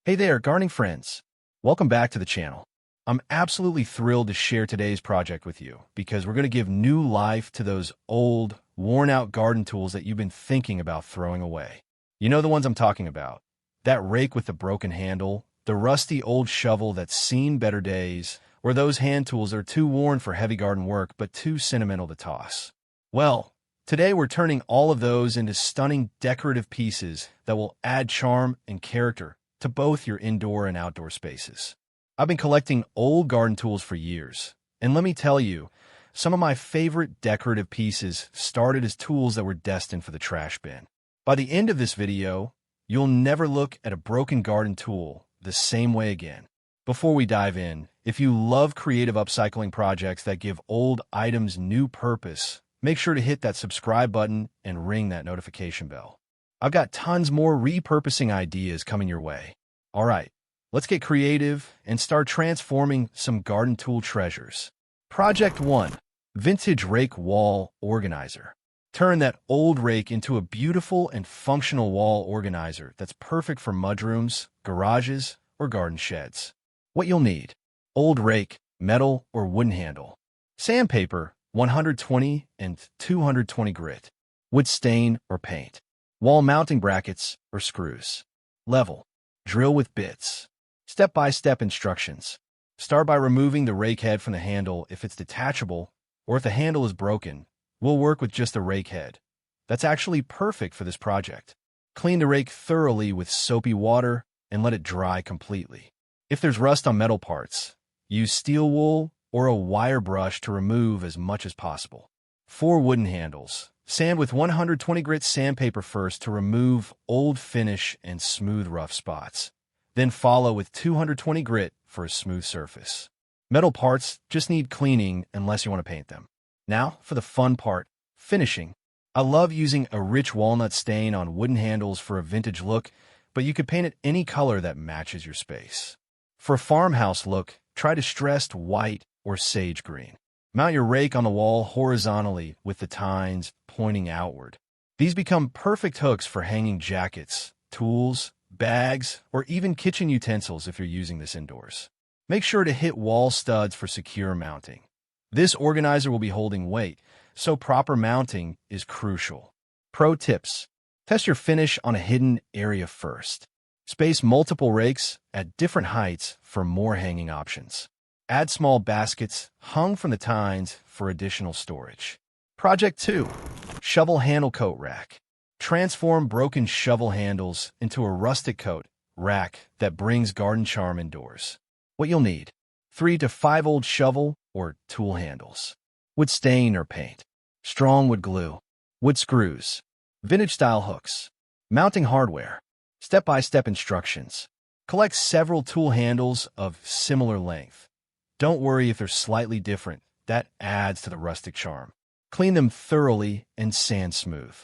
Hey there, gardening friends. Welcome back to the channel. I'm absolutely thrilled to share today's project with you because we're going to give new life to those old, worn-out garden tools that you've been thinking about throwing away. You know the ones I'm talking about. That rake with the broken handle, the rusty old shovel that's seen better days, or those hand tools that are too worn for heavy garden work but too sentimental to toss. Well, today we're turning all of those into stunning decorative pieces that will add charm and character to both your indoor and outdoor spaces. I've been collecting old garden tools for years, and let me tell you, some of my favorite decorative pieces started as tools that were destined for the trash bin. By the end of this video, you'll never look at a broken garden tool the same way again. Before we dive in, if you love creative upcycling projects that give old items new purpose, make sure to hit that subscribe button and ring that notification bell. I've got tons more repurposing ideas coming your way. All right, let's get creative and start transforming some garden tool treasures. Project 1. Vintage Rake Wall Organizer. Turn that old rake into a beautiful and functional wall organizer that's perfect for mudrooms, garages, or garden sheds. What you'll need: old rake, metal or wooden handle, sandpaper, 120 and 220 grit, wood stain or paint, wall mounting brackets or screws. Level. Drill with bits. Step-by-step instructions. Start by removing the rake head from the handle if it's detachable, or if the handle is broken, we'll work with just the rake head. That's actually perfect for this project. Clean the rake thoroughly with soapy water and let it dry completely. If there's rust on metal parts, use steel wool or a wire brush to remove as much as possible. 4 wooden handles. Sand with 120 grit sandpaper first to remove old finish and smooth rough spots. Then follow with 220 grit for a smooth surface. Metal parts just need cleaning unless you want to paint them. Now for the fun part, finishing. I love using a rich walnut stain on wooden handles for a vintage look, but you could paint it any color that matches your space. For a farmhouse look, try distressed white or sage green. Mount your rake on the wall horizontally with the tines pointing outward. These become perfect hooks for hanging jackets, tools, bags, or even kitchen utensils if you're using this indoors. Make sure to hit wall studs for secure mounting. This organizer will be holding weight, so proper mounting is crucial. Pro tips: test your finish on a hidden area first. Space multiple rakes at different heights for more hanging options. Add small baskets hung from the tines for additional storage. Project 2. Shovel Handle Coat Rack. Transform broken shovel handles into a rustic coat rack that brings garden charm indoors. What you'll need: 3 to 5 old shovel or tool handles, wood stain or paint, strong wood glue, wood screws, vintage-style hooks, mounting hardware, step-by-step instructions. Collect several tool handles of similar length. Don't worry if they're slightly different. That adds to the rustic charm. Clean them thoroughly and sand smooth.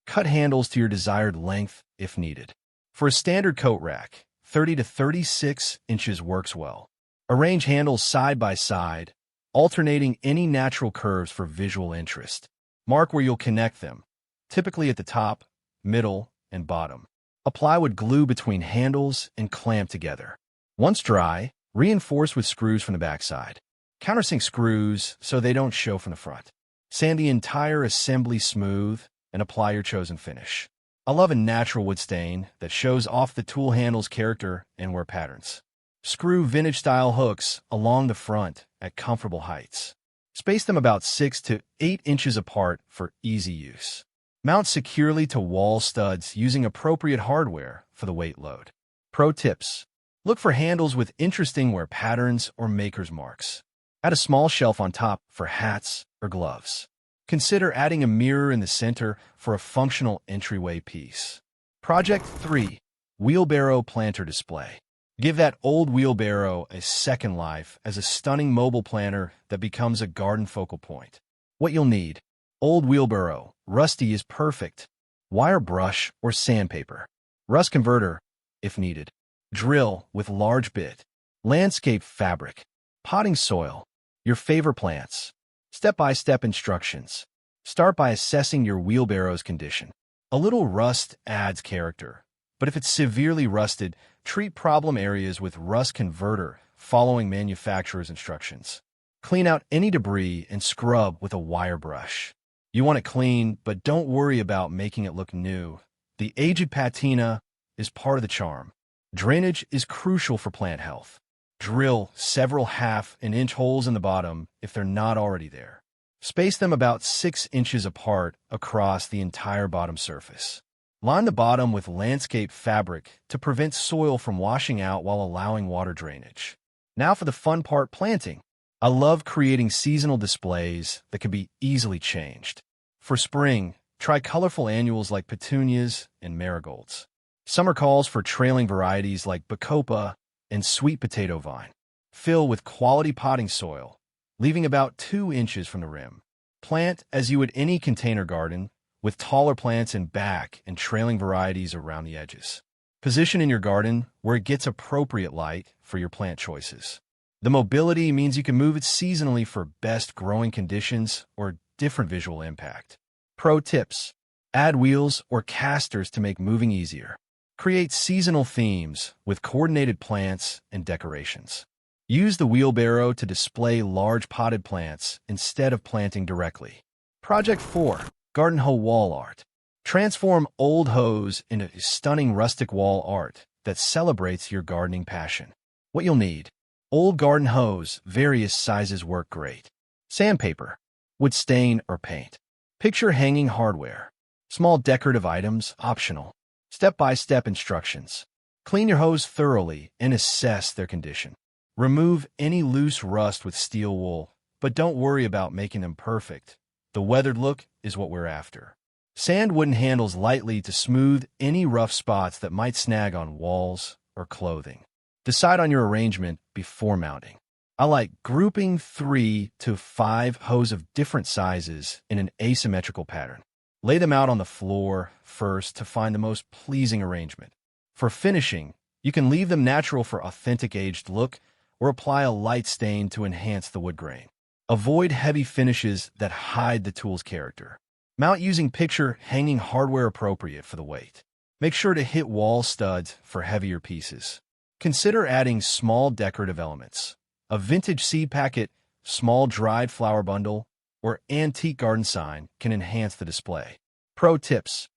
Cut handles to your desired length if needed. For a standard coat rack, 30 to 36 inches works well. Arrange handles side by side, alternating any natural curves for visual interest. Mark where you'll connect them, typically at the top, middle, and bottom. Apply wood glue between handles and clamp together. Once dry, reinforce with screws from the backside. Countersink screws so they don't show from the front. Sand the entire assembly smooth and apply your chosen finish. I love a natural wood stain that shows off the tool handle's character and wear patterns. Screw vintage-style hooks along the front at comfortable heights. Space them about 6 to 8 inches apart for easy use. Mount securely to wall studs using appropriate hardware for the weight load. Pro tips: look for handles with interesting wear patterns or maker's marks. Add a small shelf on top for hats or gloves. Consider adding a mirror in the center for a functional entryway piece. Project 3. Wheelbarrow Planter Display. Give that old wheelbarrow a second life as a stunning mobile planter that becomes a garden focal point. What you'll need: old wheelbarrow, rusty is perfect, wire brush or sandpaper, rust converter if needed, drill with large bit, landscape fabric, potting soil, your favorite plants. Step-by-step instructions. Start by assessing your wheelbarrow's condition. A little rust adds character, but if it's severely rusted, Treat problem areas with rust converter, following manufacturer's instructions. Clean out any debris and scrub with a wire brush. You want it clean, but don't worry about making it look new. The aged patina is part of the charm. Drainage is crucial for plant health. Drill several half-inch holes in the bottom if they're not already there. Space them about 6 inches apart across the entire bottom surface. Line the bottom with landscape fabric to prevent soil from washing out while allowing water drainage. Now for the fun part, planting. I love creating seasonal displays that can be easily changed. For spring, try colorful annuals like petunias and marigolds. Summer calls for trailing varieties like bacopa and sweet potato vine. Fill with quality potting soil, leaving about 2 inches from the rim. Plant as you would any container garden, with taller plants in back and trailing varieties around the edges. Position in your garden where it gets appropriate light for your plant choices. The mobility means you can move it seasonally for best growing conditions or different visual impact. Pro tips: add wheels or casters to make moving easier. Create seasonal themes with coordinated plants and decorations. Use the wheelbarrow to display large potted plants instead of planting directly. Project 4. Garden hoe wall art. Transform old hoes into stunning rustic wall art that celebrates your gardening passion. What you'll need: old garden hose, various sizes work great. Sandpaper, wood stain or paint. Picture hanging hardware. Small decorative items, optional. Step-by-step instructions. Clean your hose thoroughly and assess their condition. Remove any loose rust with steel wool, but don't worry about making them perfect. The weathered look is what we're after. Sand wooden handles lightly to smooth any rough spots that might snag on walls or clothing. Decide on your arrangement before mounting. I like grouping 3 to 5 hose of different sizes in an asymmetrical pattern. Lay them out on the floor first to find the most pleasing arrangement. For finishing, you can leave them natural for authentic aged look or apply a light stain to enhance the wood grain. Avoid heavy finishes that hide the tool's character. Mount using picture hanging hardware appropriate for the weight. Make sure to hit wall studs for heavier pieces. Consider adding small decorative elements. A vintage seed packet, small dried flower bundle, or antique garden sign can enhance the display. Pro tips: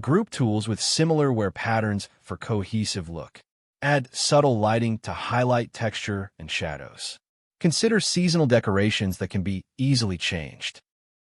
group tools with similar wear patterns for cohesive look. Add subtle lighting to highlight texture and shadows. Consider seasonal decorations that can be easily changed.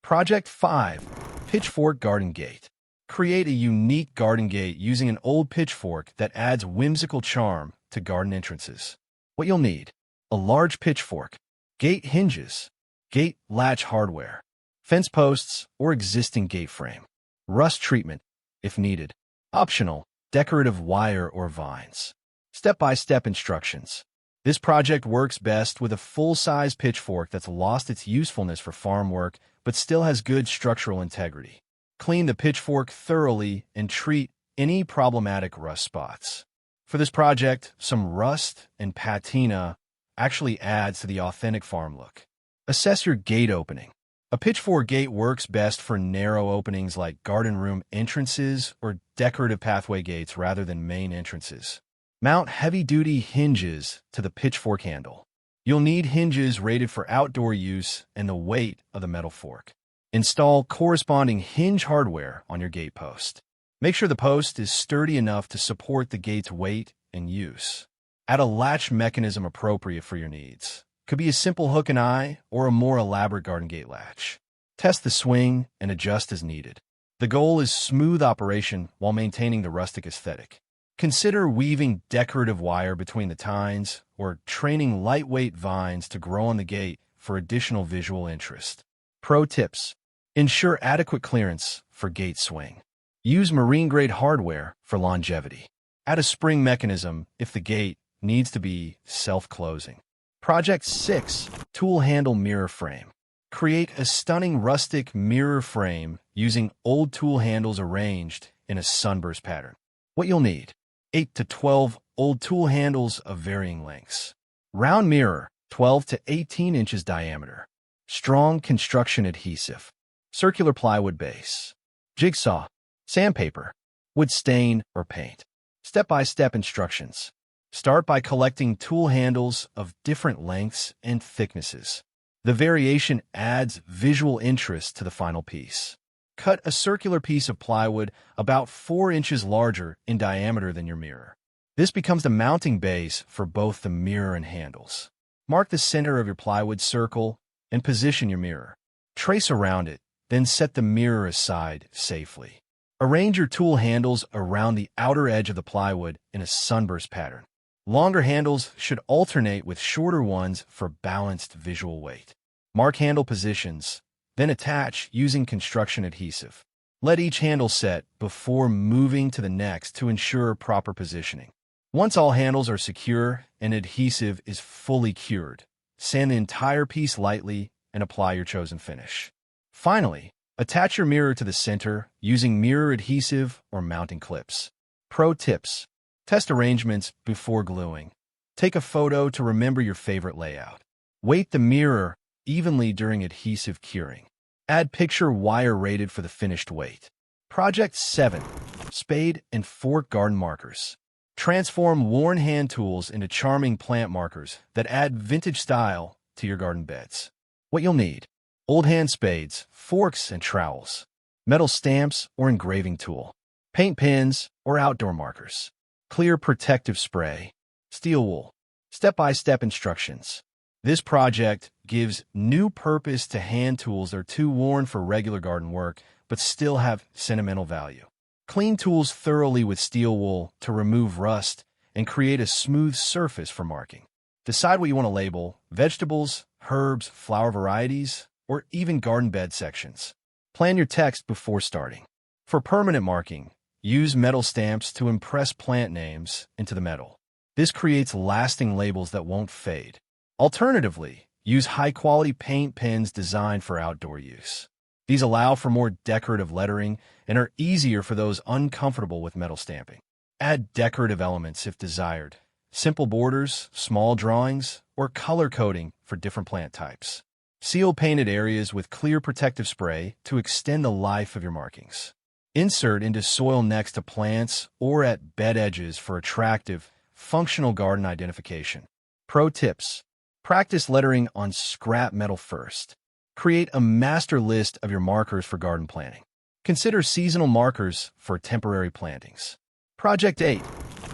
Project 5. Pitchfork Garden Gate. Create a unique garden gate using an old pitchfork that adds whimsical charm to garden entrances. What you'll need: a large pitchfork, gate hinges, gate latch hardware, fence posts or existing gate frame, rust treatment if needed, optional, decorative wire or vines. Step-by-step instructions. This project works best with a full-size pitchfork that's lost its usefulness for farm work but still has good structural integrity. Clean the pitchfork thoroughly and treat any problematic rust spots. For this project, some rust and patina actually adds to the authentic farm look. Assess your gate opening. A pitchfork gate works best for narrow openings like garden room entrances or decorative pathway gates rather than main entrances. Mount heavy-duty hinges to the pitchfork handle. You'll need hinges rated for outdoor use and the weight of the metal fork. Install corresponding hinge hardware on your gate post. Make sure the post is sturdy enough to support the gate's weight and use. Add a latch mechanism appropriate for your needs. Could be a simple hook and eye or a more elaborate garden gate latch. Test the swing and adjust as needed. The goal is smooth operation while maintaining the rustic aesthetic. Consider weaving decorative wire between the tines or training lightweight vines to grow on the gate for additional visual interest. Pro tips: ensure adequate clearance for gate swing. Use marine-grade hardware for longevity. Add a spring mechanism if the gate needs to be self-closing. Project 6. Tool Handle Mirror Frame. Create a stunning rustic mirror frame using old tool handles arranged in a sunburst pattern. What you'll need: 8 to 12 old tool handles of varying lengths. Round mirror, 12 to 18 inches diameter. Strong construction adhesive. Circular plywood base. Jigsaw. Sandpaper. Wood stain or paint. Step-by-step instructions. Start by collecting tool handles of different lengths and thicknesses. The variation adds visual interest to the final piece. Cut a circular piece of plywood about 4 inches larger in diameter than your mirror. This becomes the mounting base for both the mirror and handles. Mark the center of your plywood circle and position your mirror. Trace around it, then set the mirror aside safely. Arrange your tool handles around the outer edge of the plywood in a sunburst pattern. Longer handles should alternate with shorter ones for balanced visual weight. Mark handle positions, then attach using construction adhesive. Let each handle set before moving to the next to ensure proper positioning. Once all handles are secure and adhesive is fully cured, sand the entire piece lightly and apply your chosen finish. Finally, attach your mirror to the center using mirror adhesive or mounting clips. Pro tips: test arrangements before gluing. Take a photo to remember your favorite layout. Weight the mirror evenly during adhesive curing. Add picture wire rated for the finished weight. Project 7. Spade and fork garden markers. Transform worn hand tools into charming plant markers that add vintage style to your garden beds. What you'll need: old hand spades, forks, and trowels, metal stamps or engraving tool, paint pens or outdoor markers, clear protective spray, steel wool. Step-by-step instructions. This project gives new purpose to hand tools that are too worn for regular garden work but still have sentimental value. Clean tools thoroughly with steel wool to remove rust and create a smooth surface for marking. Decide what you want to label: vegetables, herbs, flower varieties, or even garden bed sections. Plan your text before starting. For permanent marking, use metal stamps to impress plant names into the metal. This creates lasting labels that won't fade. Alternatively, use high-quality paint pens designed for outdoor use. These allow for more decorative lettering and are easier for those uncomfortable with metal stamping. Add decorative elements if desired: simple borders, small drawings, or color coding for different plant types. Seal painted areas with clear protective spray to extend the life of your markings. Insert into soil next to plants or at bed edges for attractive, functional garden identification. Pro tips: practice lettering on scrap metal first. Create a master list of your markers for garden planting. Consider seasonal markers for temporary plantings. Project 8.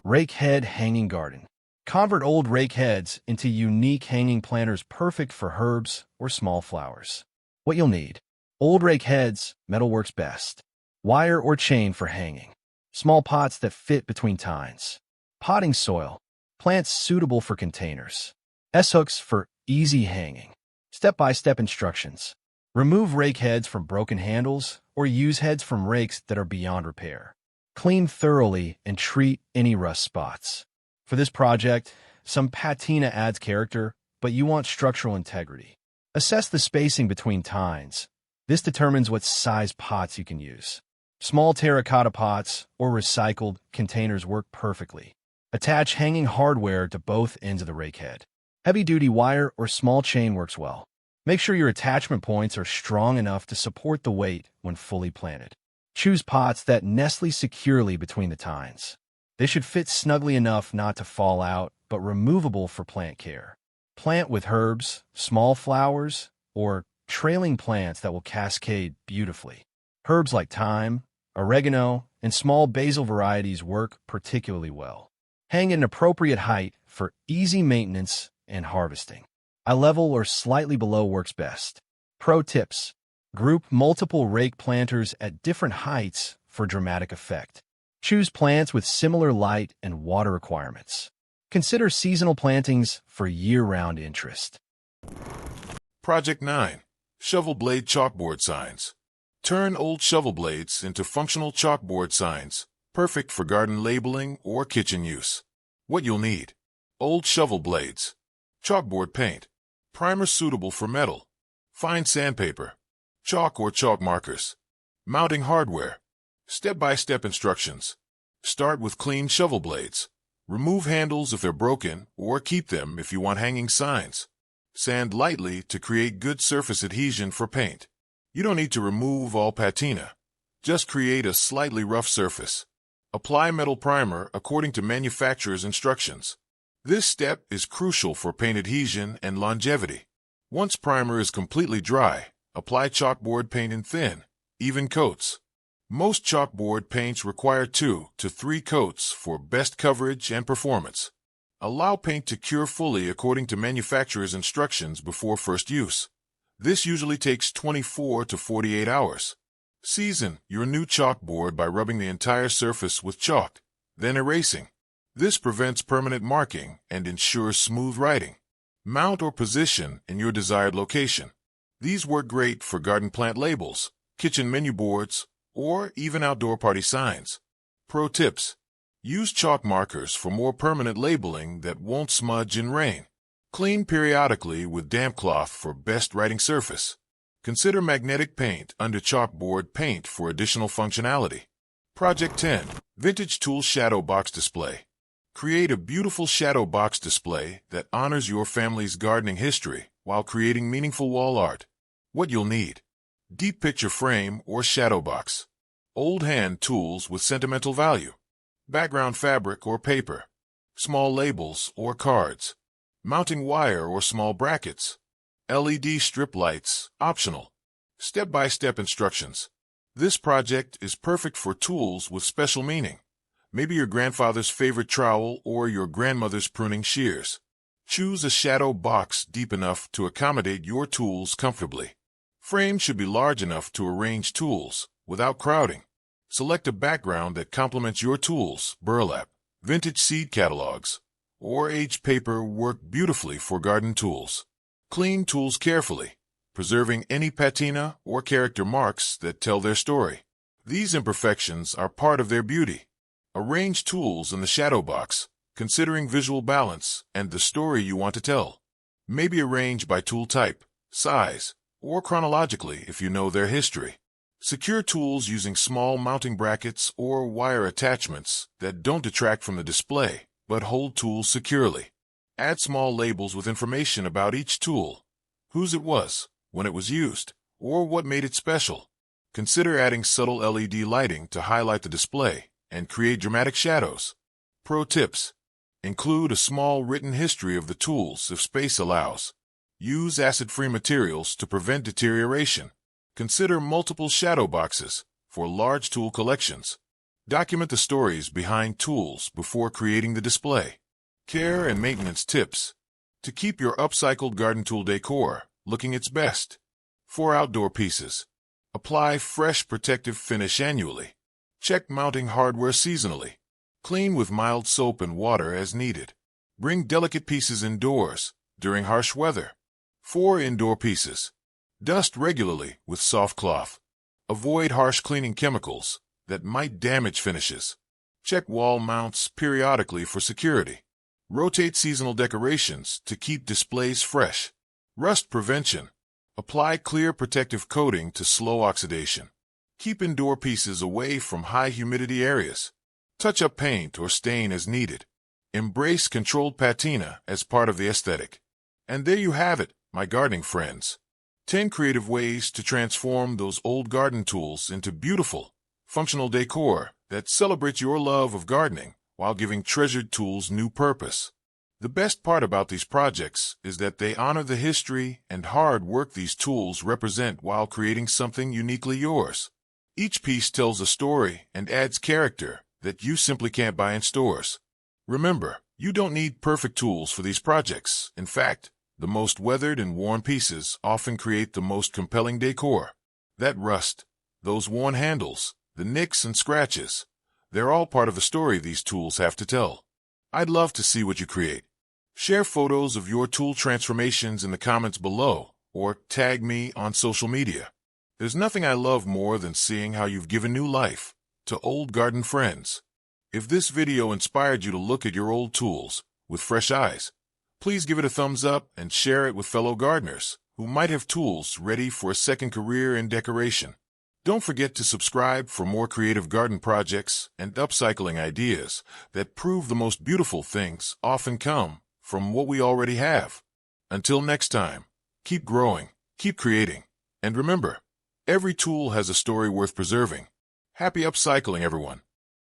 Rake Head Hanging Garden. Convert old rake heads into unique hanging planters perfect for herbs or small flowers. What you'll need: old rake heads, metal works best. Wire or chain for hanging. Small pots that fit between tines. Potting soil. Plants suitable for containers. S-hooks for easy hanging. Step-by-step instructions. Remove rake heads from broken handles or use heads from rakes that are beyond repair. Clean thoroughly and treat any rust spots. For this project, some patina adds character, but you want structural integrity. Assess the spacing between tines. This determines what size pots you can use. Small terracotta pots or recycled containers work perfectly. Attach hanging hardware to both ends of the rake head. Heavy-duty wire or small chain works well. Make sure your attachment points are strong enough to support the weight when fully planted. Choose pots that nest securely between the tines. They should fit snugly enough not to fall out, but removable for plant care. Plant with herbs, small flowers, or trailing plants that will cascade beautifully. Herbs like thyme, oregano, and small basil varieties work particularly well. Hang at an appropriate height for easy maintenance and harvesting. Eye level or slightly below works best. Pro tips: group multiple rake planters at different heights for dramatic effect. Choose plants with similar light and water requirements. Consider seasonal plantings for year-round interest. Project 9. Shovel Blade Chalkboard Signs. Turn old shovel blades into functional chalkboard signs, perfect for garden labeling or kitchen use. What you'll need: old shovel blades, chalkboard paint, primer suitable for metal, fine sandpaper, chalk or chalk markers, mounting hardware. Step-by-step instructions. Start with clean shovel blades. Remove handles if they're broken or keep them if you want hanging signs. Sand lightly to create good surface adhesion for paint. You don't need to remove all patina. Just create a slightly rough surface. Apply metal primer according to manufacturer's instructions. This step is crucial for paint adhesion and longevity. Once primer is completely dry, apply chalkboard paint in thin, even coats. Most chalkboard paints require 2 to 3 coats for best coverage and performance. Allow paint to cure fully according to manufacturer's instructions before first use. This usually takes 24 to 48 hours. Season your new chalkboard by rubbing the entire surface with chalk, then erasing. This prevents permanent marking and ensures smooth writing. Mount or position in your desired location. These work great for garden plant labels, kitchen menu boards, or even outdoor party signs. Pro tips. Use chalk markers for more permanent labeling that won't smudge in rain. Clean periodically with damp cloth for best writing surface. Consider magnetic paint under chalkboard paint for additional functionality. Project 10. Vintage Tool Shadow Box Display. Create a beautiful shadow box display that honors your family's gardening history while creating meaningful wall art. What you'll need: deep picture frame or shadow box, old hand tools with sentimental value, background fabric or paper, small labels or cards, mounting wire or small brackets, LED strip lights, optional. Step-by-step instructions. This project is perfect for tools with special meaning. Maybe your grandfather's favorite trowel or your grandmother's pruning shears. Choose a shadow box deep enough to accommodate your tools comfortably. Frame should be large enough to arrange tools without crowding. Select a background that complements your tools. Burlap, vintage seed catalogs, or aged paper work beautifully for garden tools. Clean tools carefully, preserving any patina or character marks that tell their story. These imperfections are part of their beauty. Arrange tools in the shadow box, considering visual balance and the story you want to tell. Maybe arrange by tool type, size, or chronologically if you know their history. Secure tools using small mounting brackets or wire attachments that don't detract from the display, but hold tools securely. Add small labels with information about each tool, whose it was, when it was used, or what made it special. Consider adding subtle LED lighting to highlight the display and create dramatic shadows. Pro tips. Include a small written history of the tools if space allows. Use acid-free materials to prevent deterioration. Consider multiple shadow boxes for large tool collections. Document the stories behind tools before creating the display. Care and maintenance tips. To keep your upcycled garden tool decor looking its best. For outdoor pieces, apply fresh protective finish annually. Check mounting hardware seasonally. Clean with mild soap and water as needed. Bring delicate pieces indoors during harsh weather. For indoor pieces, dust regularly with soft cloth. Avoid harsh cleaning chemicals that might damage finishes. Check wall mounts periodically for security. Rotate seasonal decorations to keep displays fresh. Rust prevention. Apply clear protective coating to slow oxidation. Keep indoor pieces away from high humidity areas. Touch up paint or stain as needed. Embrace controlled patina as part of the aesthetic. And there you have it, my gardening friends. 10 creative ways to transform those old garden tools into beautiful, functional decor that celebrates your love of gardening while giving treasured tools new purpose. The best part about these projects is that they honor the history and hard work these tools represent while creating something uniquely yours. Each piece tells a story and adds character that you simply can't buy in stores. Remember, you don't need perfect tools for these projects. In fact, the most weathered and worn pieces often create the most compelling decor. That rust, those worn handles, the nicks and scratches, they're all part of the story these tools have to tell. I'd love to see what you create. Share photos of your tool transformations in the comments below, or tag me on social media. There's nothing I love more than seeing how you've given new life to old garden friends. If this video inspired you to look at your old tools with fresh eyes, please give it a thumbs up and share it with fellow gardeners who might have tools ready for a second career in decoration. Don't forget to subscribe for more creative garden projects and upcycling ideas that prove the most beautiful things often come from what we already have. Until next time, keep growing, keep creating, and remember, every tool has a story worth preserving. Happy upcycling, everyone.